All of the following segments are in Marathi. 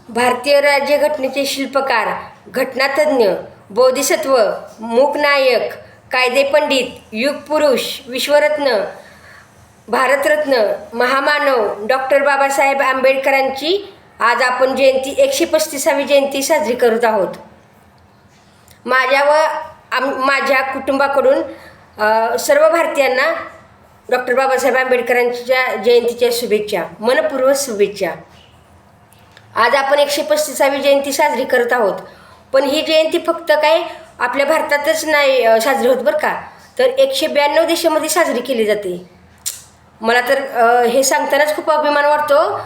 भारतीय राज्यघटनेचे शिल्पकार, घटनातज्ञ, बोधिसत्व, मूकनायक, कायदेपंडित, युगपुरुष, विश्वरत्न, भारतरत्न, महामानव डॉक्टर बाबासाहेब आंबेडकरांची आज आपण जयंती 135वी जयंती साजरी करत आहोत. माझ्या व माझ्या कुटुंबाकडून सर्व भारतीयांना डॉक्टर बाबासाहेब आंबेडकरांच्या जयंतीच्या शुभेच्छा, मनपूर्वक शुभेच्छा. आज आपण 135वी जयंती साजरी करत आहोत. पण ही जयंती फक्त काय आपल्या भारतातच नाही साजरी होत बरं का, तर 192 देशामध्ये साजरी केली जाते. मला तर हे सांगतानाच खूप अभिमान वाटतो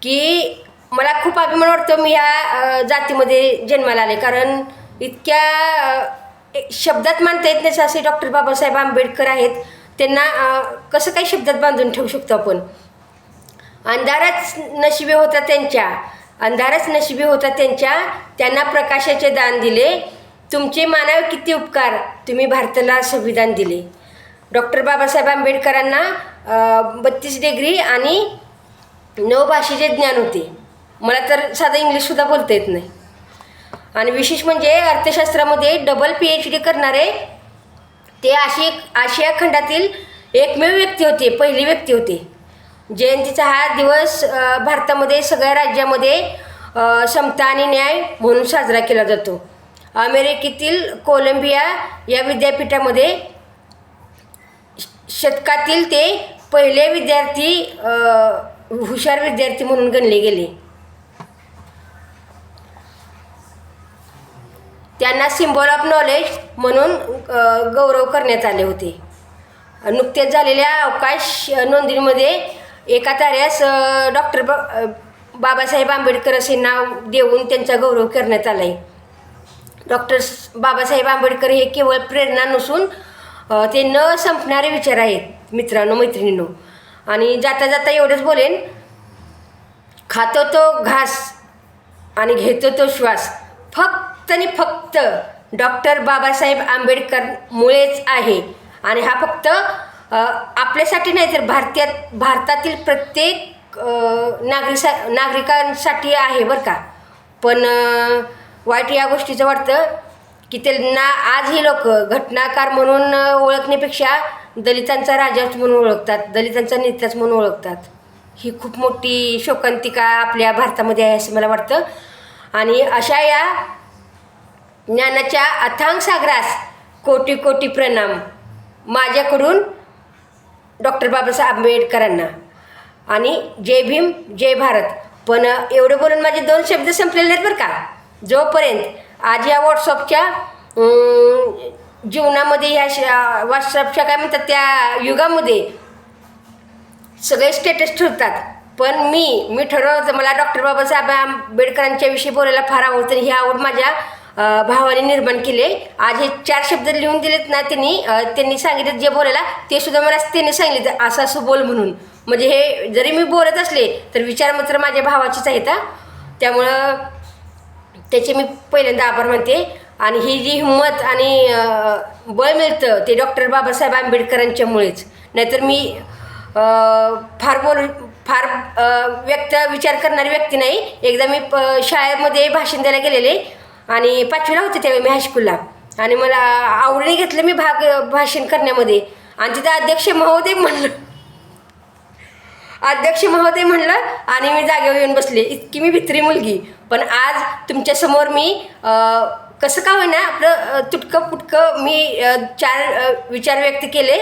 की मला खूप अभिमान वाटतो मी ह्या जातीमध्ये जन्माला आले. कारण इतक्या शब्दात मानता येत नाही असे डॉक्टर बाबासाहेब आंबेडकर आहेत. त्यांना कसं काही शब्दात बांधून ठेवू शकतो आपण. अंधारच नशिबी होता त्यांच्या, त्यांना प्रकाशाचे दान दिले. तुमचे मानावे किती उपकार, तुम्ही भारताला संविधान दिले. डॉक्टर बाबासाहेब आंबेडकरांना 32 डिग्री आणि 9 भाषेचे ज्ञान होते. मला तर साधं इंग्लिशसुद्धा बोलता येत नाही. आणि विशेष म्हणजे अर्थशास्त्रामध्ये डबल PhD करणारे ते आशिया खंडातील एकमेव व्यक्ती होते, पहिली व्यक्ती होते. जयंतीचा हा दिवस भारतामध्ये सगळ्या राज्यामध्ये समता आणि न्याय म्हणून साजरा केला जातो. अमेरिकेतील कोलंबिया या विद्यापीठामध्ये शतकातील ते पहिले हुशार विद्यार्थी म्हणून गणले गेले. त्यांना सिम्बॉल ऑफ नॉलेज म्हणून गौरव करण्यात आले होते. नुकत्याच झालेल्या अवकाश नोंदणीमध्ये एका ताऱ्यास डॉक्टर बाबासाहेब आंबेडकर असे नाव देऊन त्यांचा गौरव करण्यात आला आहे. डॉक्टर बाबासाहेब आंबेडकर हे केवळ प्रेरणा नसून ते न संपणारे विचार आहेत मित्रांनो, मैत्रिणींनो. आणि जाता जाता एवढंच बोलेन, खातो तो घास आणि घेतो तो श्वास फक्त आणि फक्त डॉक्टर बाबासाहेब आंबेडकरमुळेच आहे. आणि हा फक्त आपल्यासाठी नाही तर भारतातील प्रत्येक नागरिकांसाठी आहे बरं का. पण वाईट या गोष्टीचं वाटतं की त्यांना आज ही लोक घटनाकार म्हणून ओळखण्यापेक्षा दलितांचा राजाच म्हणून ओळखतात, दलितांचा नेताच म्हणून ओळखतात. ही खूप मोठी शोकांतिका आपल्या भारतामध्ये आहे असं मला वाटतं. आणि अशा या ज्ञानाच्या अथांग सागरास कोटी कोटी प्रणाम माझ्याकडून डॉक्टर बाबासाहेब आंबेडकरांना. आणि जय भीम, जय भारत. पण एवढं बोलून माझे 2 शब्द संपलेले आहेत बरं का. जोपर्यंत आज या व्हॉट्सअपच्या जीवनामध्ये ह्या व्हॉट्सअपच्या काय म्हणतात त्या युगामध्ये सगळे स्टेटस ठेवतात. पण मी ठरवलं मला डॉक्टर बाबासाहेब आंबेडकरांच्या विषयी बोलायला फार आवडतं. ही आवड माझ्या भावाने निर्माण केले. आज हे 4 शब्द लिहून दिलेत ना त्यांनी सांगितलं जे बोलायला ते सुद्धा मला त्यांनी सांगितलं असं असं बोल म्हणून. म्हणजे हे जरी मी बोलत असले तर विचार मात्र माझ्या भावाचीच आहेत. त्यामुळं त्याचे मी पहिल्यांदा आभार मानते. आणि ही जी हिंमत आणि बळ मिळतं ते डॉक्टर बाबासाहेब आंबेडकरांच्यामुळेच. नाहीतर मी फार विचार करणारी व्यक्ती नाही. एकदा मी शाळेमध्ये भाषण द्यायला गेलेले आणि 5वीला होते त्यावेळी मी हायस्कूलला. आणि मला आवडीने घेतलं मी भाषण करण्यामध्ये. आणि तिथं अध्यक्ष महोदय म्हणलं आणि मी जागेवर येऊन बसले. इतकी मी भित्री मुलगी. पण आज तुमच्यासमोर मी कसं का होईना आपलं तुटकं फुटकं मी 4 विचार व्यक्त केले.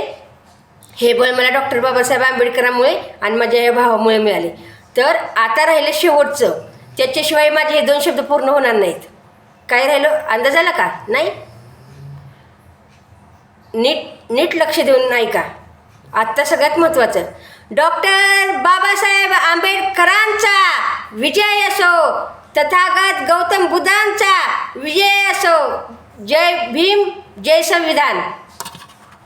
हे बळ मला डॉक्टर बाबासाहेब आंबेडकरांमुळे आणि माझ्या या भावामुळे मिळाले. तर आता राहिलं शेवटचं, त्याच्याशिवाय माझे हे 2 शब्द पूर्ण होणार नाहीत. काय राहिलं अंदाज आला का? नाही? नीट लक्ष देऊन ऐका. आत्ता सगळ्यात महत्त्वाचं, डॉक्टर बाबासाहेब आंबेडकरांचा विजय असो, तथागत गौतम बुद्धांचा विजय असो. जय भीम, जय संविधान.